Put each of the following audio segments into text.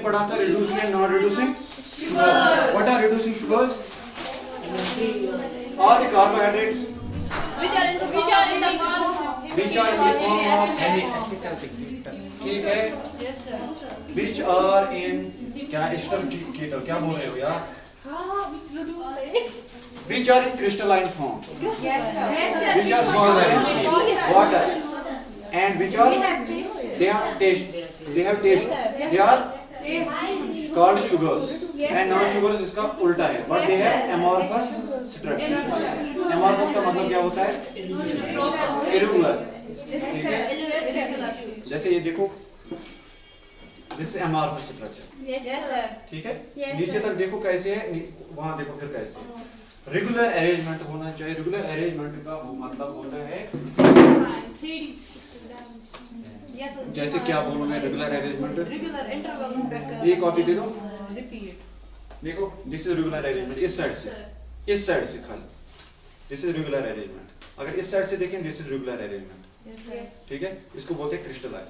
पढ़ा था reducing and non reducing sugar. What are reducing sugars? All the carbohydrates which are in the form of ठीक है, which are in क्या ester कीटो क्या बोल रहे हो यार? Which are in crystalline form, which are solvent in water, and which are they have taste, they are called sugars, and non-sugars इसका उल्टा है, but they have amorphous structure। amorphous का मतलब क्या होता है? irregular, ठीक है? जैसे ये देखो, this is amorphous structure, ठीक है? नीचे तक देखो कैसे है, वहाँ देखो फिर कैसे है। रेगुलर अरेंजमेंट होना चाहिए। रेगुलर अरेंजमेंट का मतलब होता है, जैसे क्या बोलूं मैं, रेगुलर अरेंजमेंट, ये कॉपी दे दो, देखो दिस इज रेगुलर अरेंजमेंट, इस साइड से खाली दिस इज रेगुलर अरेंजमेंट। अगर इस साइड से देखें दिस इज रेगुलर अरेंजमेंट, ठीक है? इसको बोलते हैं क्रिस्टलाइन।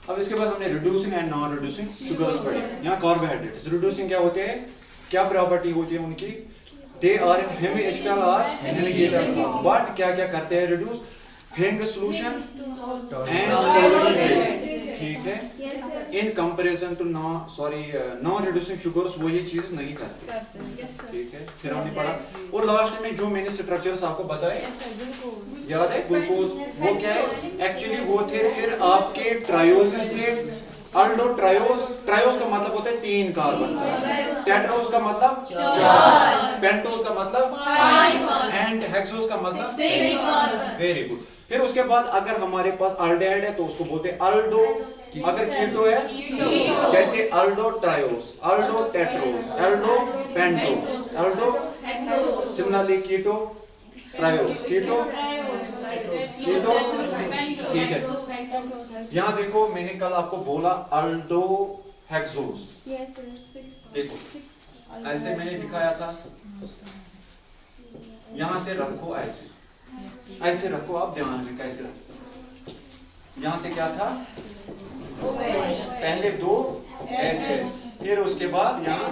अब इसके बाद हमने reducing and non reducing sugars पढ़े। यहाँ कार्बोहाइड्रेट्स रिड्यूसिंग क्या होते हैं, क्या प्रॉपर्टी होती है उनकी? They are in hemi ester और एलिगेटर, बट क्या क्या करते हैं रिड्यूस? फेंग सॉल्यूशन एंड, ठीक है? In comparison to non reducing sugars वो ये चीज नहीं करते, ठीक है? फिर हमने पढ़ा, और लास्ट में जो मैंने स्ट्रक्चर्स आपको बताए याद है, ग्लूकोज वो क्या है एक्चुअली? वो थे फिर आपके ट्रायोसिस थे, अल्डो ट्रायोस, ट्रायोस का मतलब होता है 3 कार्बन, टेट्रोस का मतलब 4, पेंटोस का मतलब 5 एंड हेक्सोस का मतलब 6। Very good. फिर उसके बाद अगर हमारे पास अल्डेहाइड है तो उसको बोलते हैं अल्डो, अगर कीटो है जैसे अल्डो ट्रायोस, अल्डो टेट्रोस, अल्डो पेंटो, अल्डो सिमिलरली कीटो ट्रायोस, कीटो, ठीक है? यहाँ देखो मैंने कल आपको बोला अल्डो हेक्सोस, देखो ऐसे मैंने दिखाया था, यहाँ से रखो ऐसे, ऐसे रखो, आप ध्यान में कैसे रखो। यहाँ से क्या था, पहले 2 H है, फिर उसके बाद यहाँ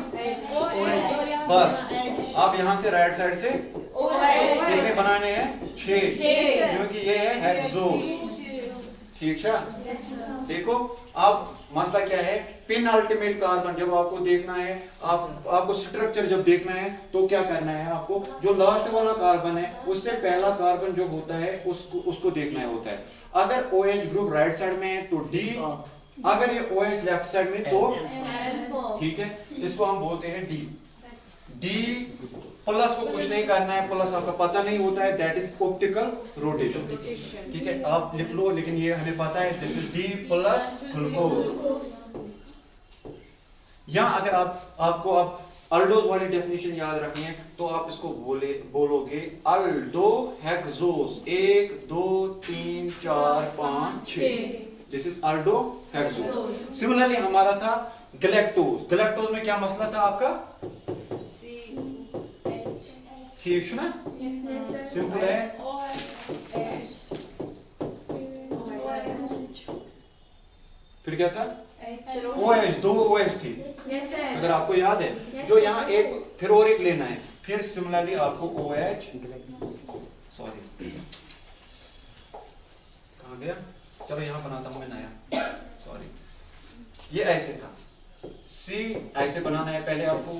बस। आप यहाँ से राइट साइड से कितने बनाने हैं? 6, क्योंकि ये है हेक्सोस, ठीक है? देखो अब मसला क्या है, पिन अल्टीमेट कार्बन जब आपको देखना है, आपको स्ट्रक्चर जब देखना है तो क्या करना है आपको? जो लास्ट वाला कार्बन है उससे पहला कार्बन जो होता है उसको देखना है होता है। अगर OH ग्रुप राइट साइड में है तो D, अगर ये OH लेफ्ट साइड में तो, ठीक है? इसको हम बोलते हैं D प्लस को कुछ नहीं करना है, प्लस आपका पता नहीं होता है, दैट इज ऑप्टिकल रोटेशन, ठीक है? आप लिख लो, लेकिन ये हमें पता है this is D plus glucose. यहाँ अगर आपको अल्डोज वाली डेफिनेशन याद रखनी है तो आप इसको बोलोगे aldohexose, 1 2 3 4 5 6, this is aldohexose. Similarly हमारा था गैलेक्टोज। गैलेक्टोज में क्या मसला था आपका? ठीक है ना, सिंपल है। फिर क्या था? OH, 2 OH थी, अगर आपको याद है। जो यहाँ एक फिर और एक लेना है, फिर सिमिलरली आपको OH, सॉरी कहाँ गया, चलो यहाँ बनाता हूँ मैं नया, सॉरी ये ऐसे था, C ऐसे बनाना है पहले आपको,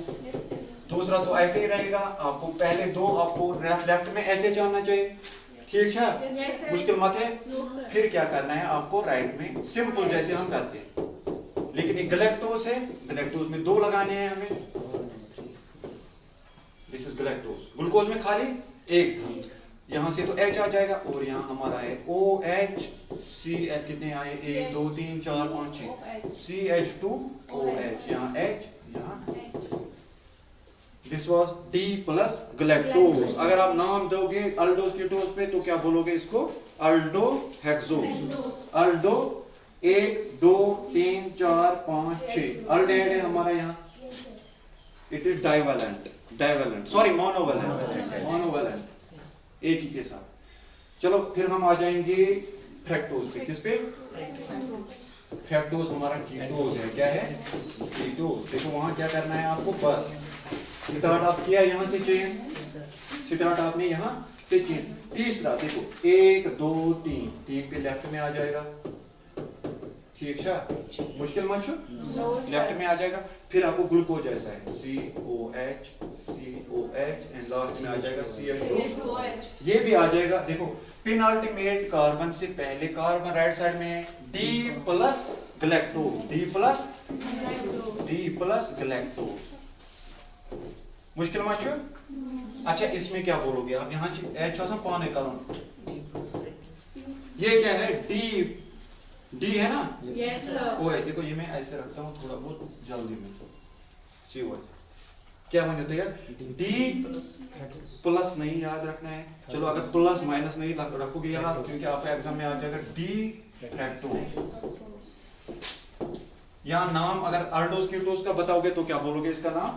दूसरा तो ऐसे ही रहेगा। आपको पहले 2 आपको लेफ्ट में HH आना चाहिए, ठीक है? मुश्किल मत है। फिर क्या करना है आपको राइट में, सिंपल जैसे हम करते हैं, लेकिन ये गैलेक्टोज है, गैलेक्टोज में 2 लगाने हैं हमें, दिस इज गैलेक्टोज। ग्लूकोज में खाली 1 था, यहाँ से तो H आ जाएगा, और यहाँ हमारा है OH, C कितने आए, 1 2 3 4 5 6, CH2OH, यहाँ H, यहाँ this was D plus galactose. अगर आप नाम दोगे अल्डोज कीटोज पे तो क्या बोलोगे इसको? अल्डो हेक्सोस। अल्डो 1 2 3 4 5 6, अल्डेहाइड है हमारा यहाँ, it is divalent, sorry monovalent, एक ही के साथ। चलो फिर हम आ जाएंगे फ्रैक्टोज पे, किस पे? फ्रैक्टोज हमारा कीटोज है, क्या है? कीटोज। देखो वहां क्या करना है आपको, बस स्टार्ट आप किया यहाँ से चेन, स्टार्ट आपने यहाँ से चेन। तीसरा देखो 1 2 3 3 पे लेफ्ट में आ जाएगा, ठीक है, मुश्किल मत छो, लेफ्ट में आ जाएगा। फिर आपको ग्लूकोज जैसा है COH एंड लास्ट में आ जाएगा CH2, ये भी आ जाएगा। देखो पेनाल्टीमेट कार्बन से पहले कार्बन राइट साइड में है D प्लस गैलेक्टोज, मुश्किल मत छो। अच्छा इसमें क्या बोलोगे आप, यहाँ H पाने करो, ये क्या है? D है ना? Yes sir. वो है, देखो ये मैं ऐसे रखता हूँ थोड़ा बहुत जल्दी में, COH क्या बन जाता है यार? D प्लस नहीं याद रखना है, चलो अगर प्लस माइनस नहीं रखोगे यार, क्योंकि आपके एग्जाम में आ जाएगा D फ्रैक्टोज। यहाँ नाम अगर अल्डोस कीटोस का बताओगे तो क्या बोलोगे इसका नाम?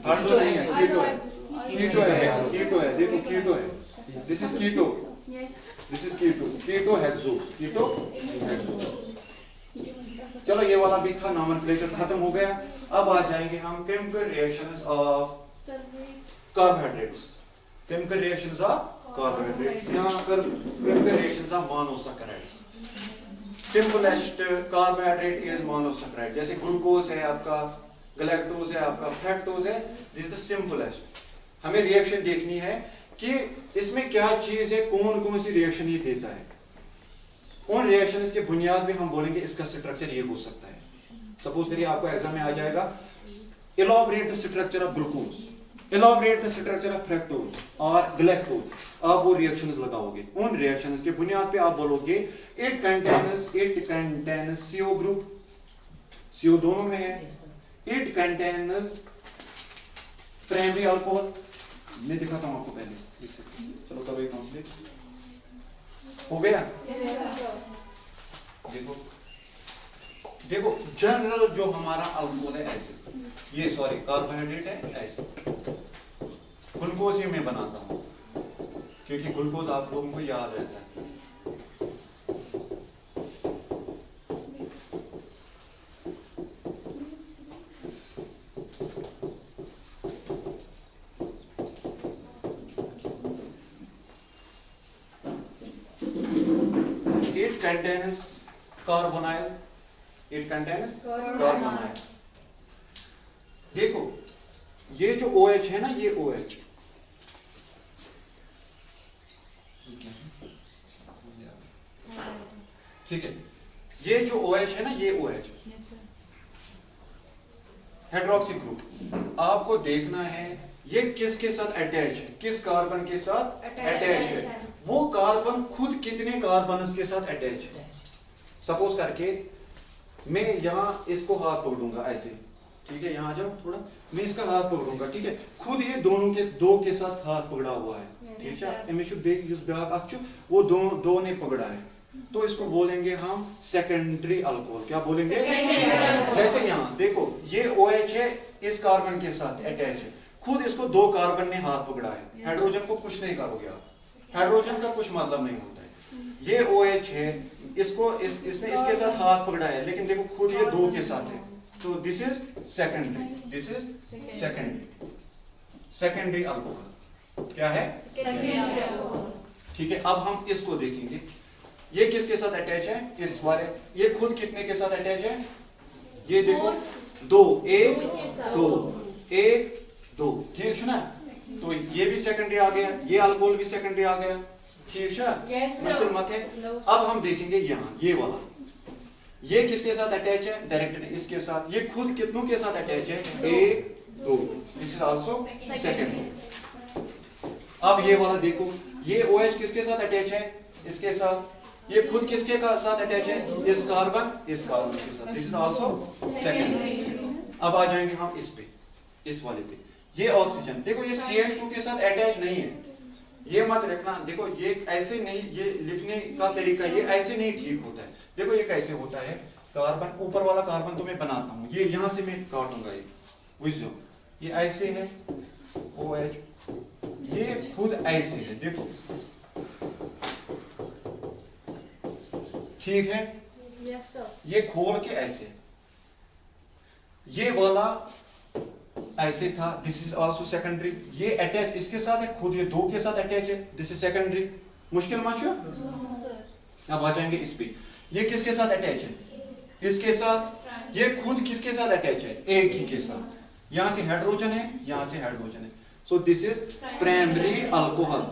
अल्डो नहीं है, कीटो है, कीटो है, देखो कीटो है, this is keto, this is ketohexose. चलो ये वाला भी था, नॉमेनक्लेचर खत्म हो गया। अब आ जाएंगे हम chemical reactions of carbohydrates, chemical reactions of carbohydrates, यहाँ कर chemical reactions of monosaccharides. Simplest carbohydrate is monosaccharide, जैसे ग्लूकोज है आपका, गैलेक्टोज है आपका, फ्रैक्टोज है, दिस इज द सिंपलेस्ट। हमें रिएक्शन देखनी है कि इसमें क्या चीज है, कौन कौन सी रिएक्शन ये देता है। उन रिएक्शंस के बुनियाद में हम बोलेंगे इसका स्ट्रक्चर ये हो सकता है। सपोज करिए आपको एग्जाम में आ जाएगा elaborate the structure of glucose, elaborate the structure of fructose और गैलेक्टोज, आप वो रिएक्शंस लगाओगे। उन रिएक्शंस के बुनियाद पे आप बोलोगे it contains CO group, CO दोनों में है, इट कंटेन्स प्राइमरी अल्कोहल, मैं दिखाता हूं आपको पहले, चलो करो ये कंप्लीट हो गया। देखो देखो जनरल जो हमारा अल्कोहल है ऐसे, ये सॉरी कार्बोहाइड्रेट है ऐसे, ग्लूकोज ही मैं बनाता हूं क्योंकि ग्लूकोज आप लोगों को याद रहता है। It contains carbonyl, it contains carbonyl। देखो ये जो OH है ना, ये OH ठीक है, ये जो OH है ना, ये OH हाइड्रोक्सी ग्रुप। आपको देखना है ये किसके साथ अटैच है, किस कार्बन के साथ अटैच है, वो कार्बन खुद कितने कार्बन के साथ अटैच है। सपोज करके मैं यहाँ इसको हाथ पकड़ूंगा ऐसे, ठीक है, यहाँ जाओ थोड़ा, मैं इसका हाथ पकड़ूंगा, ठीक है, खुद ये दोनों के दो के साथ हाथ पकड़ा हुआ है, ठीक है, वो दो ने पकड़ा है, तो इसको बोलेंगे हम सेकेंडरी अल्कोहल। क्या बोलेंगे? जैसे यहाँ देखो ये OH है, इस कार्बन के साथ अटैच है, खुद इसको दो कार्बन ने हाथ पकड़ा है, हाइड्रोजन को कुछ नहीं करोगे आप, हाइड्रोजन का कुछ मतलब नहीं होता है। ये OH है, इसको इसने इसके साथ हाथ पकड़ा है, लेकिन देखो खुद ये दो के साथ है, तो this is secondary, this is secondary alcohol. क्या है? ठीक है, अब हम इसको देखेंगे, ये किसके साथ अटैच है, इस वाले, ये खुद कितने के साथ अटैच है, ये देखो दो, एक दो, ठीक है ना, तो ये भी सेकेंडरी आ गया, ये अल्कोहल भी सेकेंडरी आ गया, ठीक है, मुश्किल मत है। अब हम देखेंगे यहाँ ये वाला, ये किसके साथ अटैच है, डायरेक्टली इसके साथ, ये खुद कितनों के साथ अटैच है, एक दो, दिस इज आल्सो सेकेंडरी। अब ये वाला देखो, ये OH किसके साथ अटैच है, इसके साथ, ये खुद किसके साथ अटैच है, इस कार्बन के साथ, दिस इज आल्सो सेकेंडरी। अब आ जाएंगे हम इस पे, इस वाले पे, ये ऑक्सीजन, देखो ये CH2 के साथ अटैच नहीं है, ये मत रखना, देखो ये ऐसे नहीं, ये लिखने का तरीका ये ऐसे नहीं ठीक होता है। देखो ये कैसे होता है, कार्बन, ऊपर वाला कार्बन तो मैं बनाता हूँ, ये यहाँ से मैं काटूंगा, ये बुझो, ये ऐसे है OH, ये खुद ऐसे है, देखो ठीक है, Yes, sir. ये खोल के ऐसे, ये वाला ऐसे था, दिस इज आल्सो सेकेंडरी। ये अटैच इसके साथ है, खुद ये दो के साथ अटैच है, दिस इज सेकेंडरी। मुश्किल मत छो। अब आ जाएंगे इस पे, ये किसके साथ अटैच है? इसके साथ। ये खुद किसके साथ अटैच है? एक ही के साथ। यहां से हाइड्रोजन है, यहां से हाइड्रोजन है, so this is primary alcohol.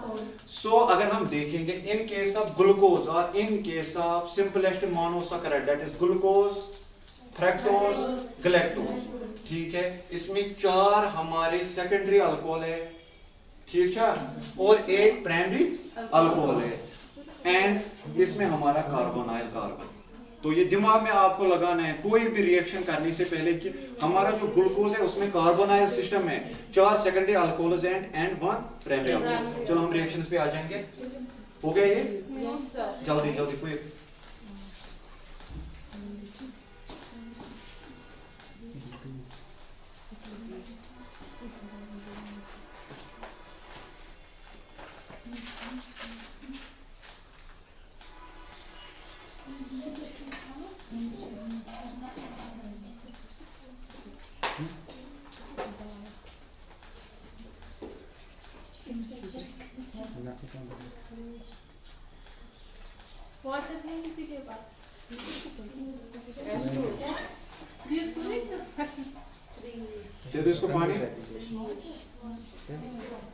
So अगर हम देखेंगे इन केस ऑफ ग्लूकोज और in case of simplest monosaccharide that is glucose, fructose, galactose, ठीक है, इसमें 4 हमारे सेकेंडरी अल्कोहल है, ठीक है, और एक प्राइमरी अल्कोहल है, एंड इसमें हमारा कार्बोनाइल कार्बन। तो ये दिमाग में आपको लगाना है कोई भी रिएक्शन करने से पहले कि हमारा जो ग्लूकोज है उसमें कार्बोनाइल सिस्टम है, 4 secondary alcohols and 1 primary alcohol. चलो हम रिएक्शंस पे आ जाएंगे। हो गया ये? जल्दी जल्दी कोई। दे दो इसको पानी,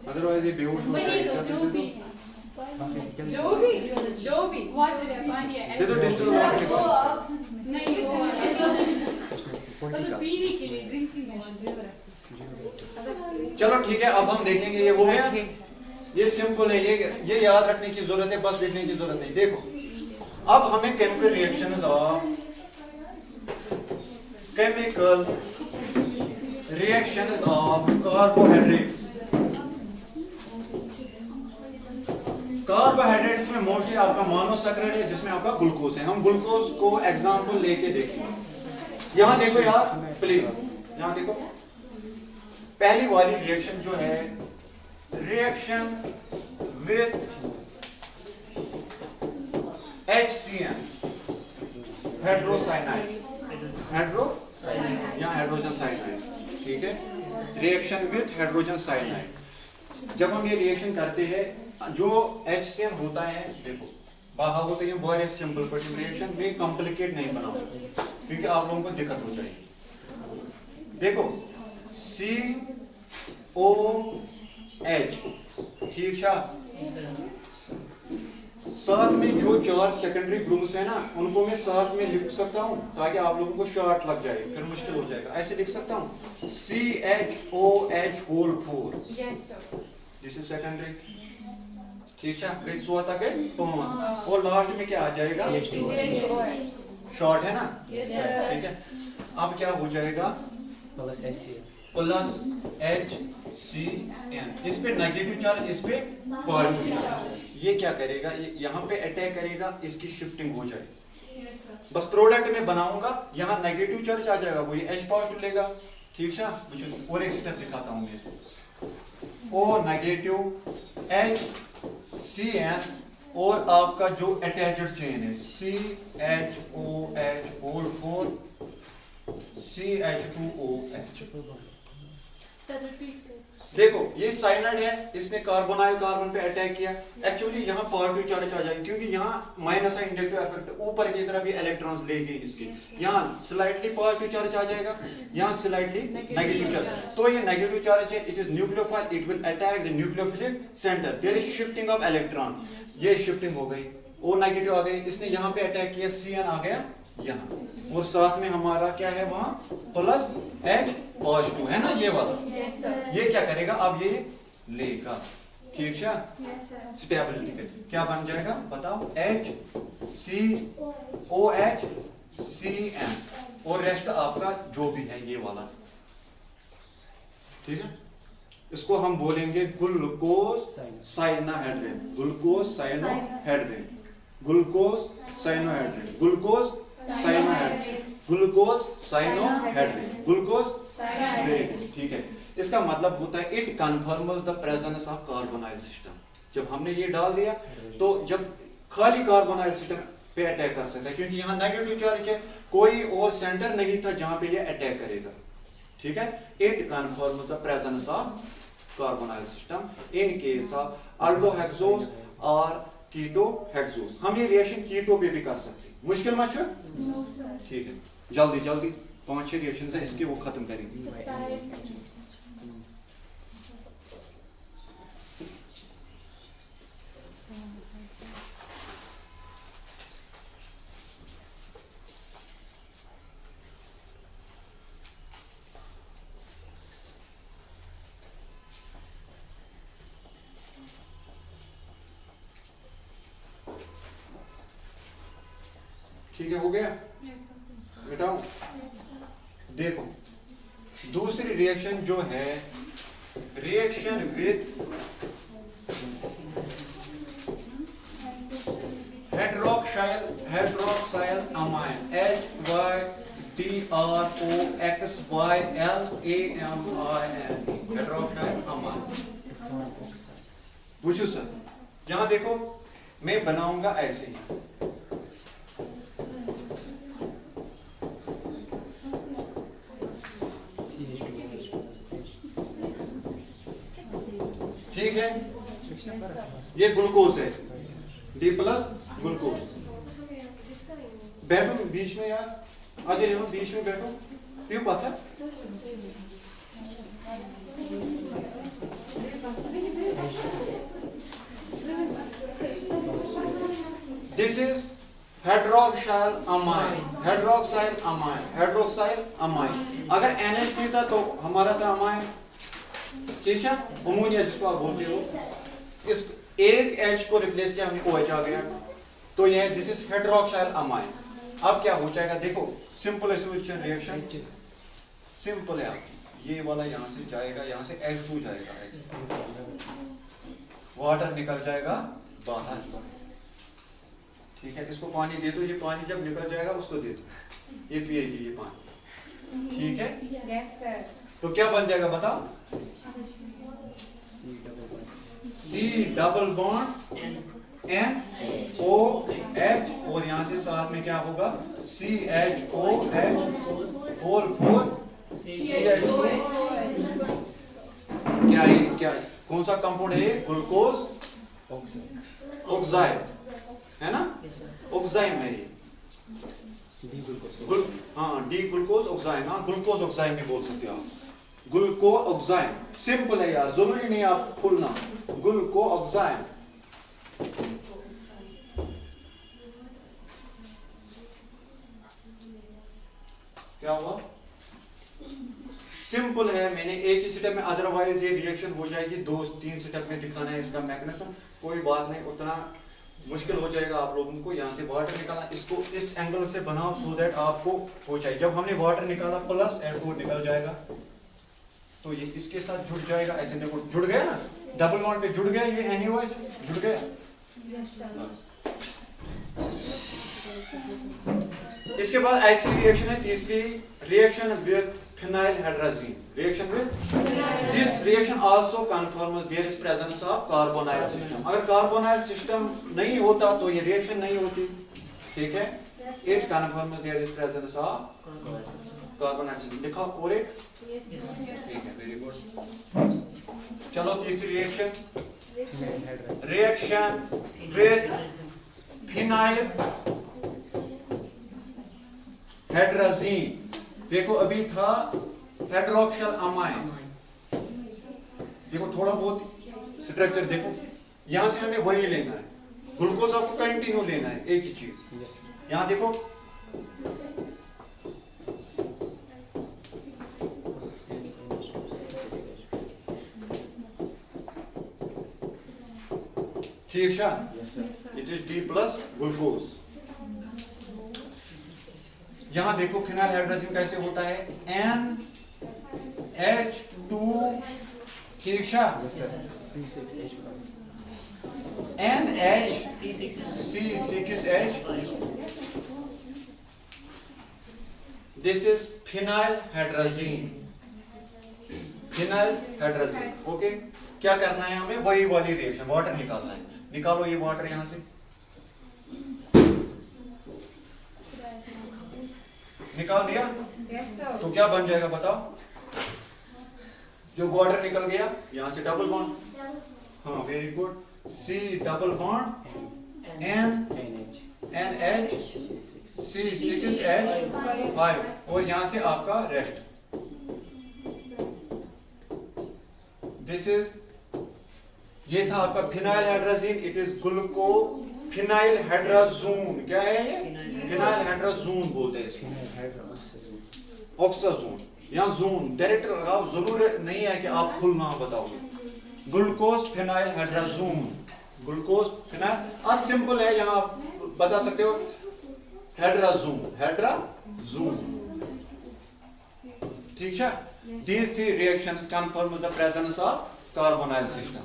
अदरवाइज ये बेहोश हो जाएगा। जो भी दे दो डिस्टिल वाटर। चलो ठीक है, अब हम देखेंगे ये हो गया। ये सिंपल है, ये याद रखने की जरूरत है, बस लिखने की जरूरत नहीं। देखो अब हमें chemical reactions of chemical reactions of carbohydrates. Carbohydrates में मोस्टली आपका मोनोसैकेराइड है जिसमें आपका ग्लूकोज है। हम ग्लूकोज को एग्जांपल लेके देखेंगे। यहां देखो यार प्लीज, यहां देखो पहली वाली रिएक्शन जो है, रिएक्शन विथ HCN हाइड्रोसाइनाइड, या हाइड्रोजन साइनाइड, ठीक है, रिएक्शन विथ हाइड्रोजन साइनाइड। जब हम ये रिएक्शन करते हैं, जो HCN होता है, देखो बाहर होता है, बहुत सिंपल क्वेश्चन रिएक्शन में कॉम्प्लिकेट नहीं बनाओ क्योंकि आप लोगों को दिक्कत हो जाएगी। देखो COH, ठीक है, साथ में जो 4 सेकेंडरी ग्रुप्स है ना, उनको मैं साथ में लिख सकता हूं ताकि आप लोगों को शॉर्ट लग जाए, फिर मुश्किल हो जाएगा। ऐसे लिख सकता हूं CHOH whole 4, this is secondary, ठीक है, गई 100 तक है 5, और लास्ट में क्या आ जाएगा? शॉर्ट है ना, ठीक है। अब क्या हो जाएगा? प्लस HCN, इस पे नेगेटिव चार्ज, इस पे पॉजिटिव चार्ज। ये क्या करेगा? ये यहाँ पे अटैक करेगा, इसकी शिफ्टिंग हो जाएगी। बस प्रोडक्ट में बनाऊंगा, यहाँ नेगेटिव चार्ज आ जाएगा, वो ये H पॉजिटिव लेगा, ठीक है। और एक स्टेप दिखाता हूँ मैं इसको। O नेगेटिव HCN, और आपका जो अटैच्ड चेन है CHOH होल 4 CH2OH। देखो ये साइनाइड है, इसने कार्बोनाइल कार्बन पे अटैक किया। एक्चुअली यहाँ पॉजिटिव चार्ज आ जाएगा क्योंकि यहाँ माइनस है, इंडक्टिव इफेक्ट, ऊपर की तरफ ये इलेक्ट्रॉन्स लेंगे इसके, यहाँ स्लाइटली पॉजिटिव चार्ज आ जाएगा, यहाँ स्लाइटली नेगेटिव चार्ज। तो ये नेगेटिव चार्ज है, it is nucleophile, it will attack the nucleophilic centre, there is shifting of electron. ये शिफ्टिंग हो गई, O नेगेटिव आ गई, इसने यहाँ पे अटैक किया, CN आ गया यहाँ, और साथ में हमारा क्या है वहां प्लस H पॉजिटिव है ना, ये वाला। ये क्या करेगा? अब ये लेगा, ठीक है, स्टेबिलिटी के क्या बन जाएगा बताओ? HCOH CN, और रेस्ट आपका जो भी है ये वाला, ठीक है। इसको हम बोलेंगे glucose cyanohydrin, glucose cyanohydrin, glucose cyanohydrin, glucose cyanohydrin, glucose cyanohydrin, glucose, ठीक है। इसका मतलब होता है it confirms the presence of carbonyl system. जब हमने ये डाल दिया तो जब खाली कार्बोनाइल सिस्टम पे अटैक कर सकता है, क्योंकि यहाँ नेगेटिव चार्ज है, कोई और सेंटर नहीं था जहां पे ये अटैक करेगा। ठीक है, it confirms the presence of carbonyl system in case of aldohexose और कीटोहेक्सोस। हम ये रिएक्शन कीटो पे भी कर सकते हैं, मुश्किल मत है। ठीक है, जल्दी जल्दी 5-6 रिएक्शन है इसके, वो खत्म करेंगे। ठीक है, हो गया, मिटाओ। देखो दूसरी रिएक्शन जो है, reaction with hydroxyl amine HYDROXYLAMIN, hydroxyl amine. पूछो सर, यहां देखो मैं बनाऊंगा ऐसे ही, ठीक है, ये ग्लूकोज है, D प्लस ग्लूकोज। बैठो बीच में यार, आज यहाँ बीच में बैठो, क्यों पता? This is hydroxyl amine, hydroxyl amine, hydroxyl amine. अगर NH नहीं था तो हमारा था अमाइन, ठीक है, अमोनिया जिसको आप बोलते हो। इस एक H को रिप्लेस किया हमने, OH आ गया, तो यह दिस इज हाइड्रोक्साइल अमाइन। अब क्या हो जाएगा, देखो सिंपल एसोसिएशन रिएक्शन, सिंपल है। ये वाला यहां से जाएगा, यहां से H2 जाएगा, ऐसे वाटर निकल जाएगा बाहर। ठीक है, इसको पानी दे दो, ये पानी जब निकल जाएगा उसको दे दो, ये पिएगी ये पानी। ठीक है, तो क्या बन जाएगा बताओ? C डबल बॉन्ड NOH, और यहां से साथ में क्या होगा, CHOH 4 CH2। क्या है, क्या है, कौन सा कंपाउंड है? ग्लूकोज ऑक्साइड है ना, ऑक्साइड है ये, हाँ, डी ग्लूकोज ऑक्साइड, हाँ ग्लूकोज ऑक्साइड भी बोल सकते हो आप, ग्लूको ऑक्साइड। सिंपल है यार, जरूरी नहीं आप फुल नाम, ग्लूको ऑक्साइड। क्या हुआ? सिंपल है, मैंने एक ही स्टेप में, अदरवाइज ये रिएक्शन हो जाएगी 2-3 स्टेप में दिखाना है इसका मैकेनिज्म, कोई बात नहीं, उतना मुश्किल हो जाएगा आप लोगों को। यहाँ से वाटर निकालना, इसको इस एंगल से बनाओ सो दैट आपको हो जाए। जब हमने वाटर निकाला प्लस H2 निकल जाएगा, तो ये इसके साथ जुड़ जाएगा, ऐसे देखो जुड़ गया ना, डबल बॉन्ड पे जुड़ गया, ये NaOH जुड़ गया। इसके बाद ऐसी रिएक्शन है तीसरी, reaction with phenyl hydrazine, reaction with this reaction also confirms there is presence of carbonyl system. अगर कार्बोनाइल सिस्टम नहीं होता तो ये रिएक्शन नहीं होती। ठीक है, it confirms there is presence of carbonyl system. लिखा और एक, ठीक है, वेरी गुड। चलो तीसरी reaction, reaction with phenyl hydrazine. देखो अभी था हाइड्रोक्साइल अमाइन, देखो थोड़ा बहुत स्ट्रक्चर देखो, यहां से हमें वही लेना है, ग्लूकोज आपको कंटिन्यू लेना है, एक ही चीज। यहां देखो ठीक है, it is D plus glucose. यहां देखो फिनाइल हाइड्रोजीन कैसे होता है, NH2, ठीक है, NHC6H, this is phenyl hydrazine, phenyl hydrazine. Okay, क्या करना है हमें, वही वाली रिएक्शन, वाटर निकालना है। निकालो ये वाटर यहां से, निकाल दिया? तो क्या बन जाएगा बताओ? जो बॉर्डर निकल गया यहां से डबल बॉन्ड, हाँ very good, C double bond NH C6H5 और यहां से आपका रेस्ट। दिस इज, ये था आपका phenyl hydrazine, it is ग्लूको phenyl hydrazone. क्या है ये? फिनाइल हाइड्राजोन बोलते हैं इसको, ऑक्साजोन। यहाँ जोन डायरेक्ट लगाओ, जरूर नहीं है कि आप फुल नाम बताओगे। Glucose phenyl hydrazone, glucose phenyl simple है, यहाँ आप बता सकते हो हाइड्राजोन, हाइड्राजोन। ठीक है? These three reactions confirm the presence of carbonyl system.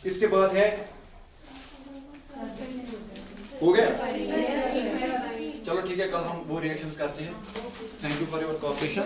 इसके बाद है, हो गया? चलो ठीक है, कल हम वो रिएक्शंस करते हैं। Thank you for your cooperation.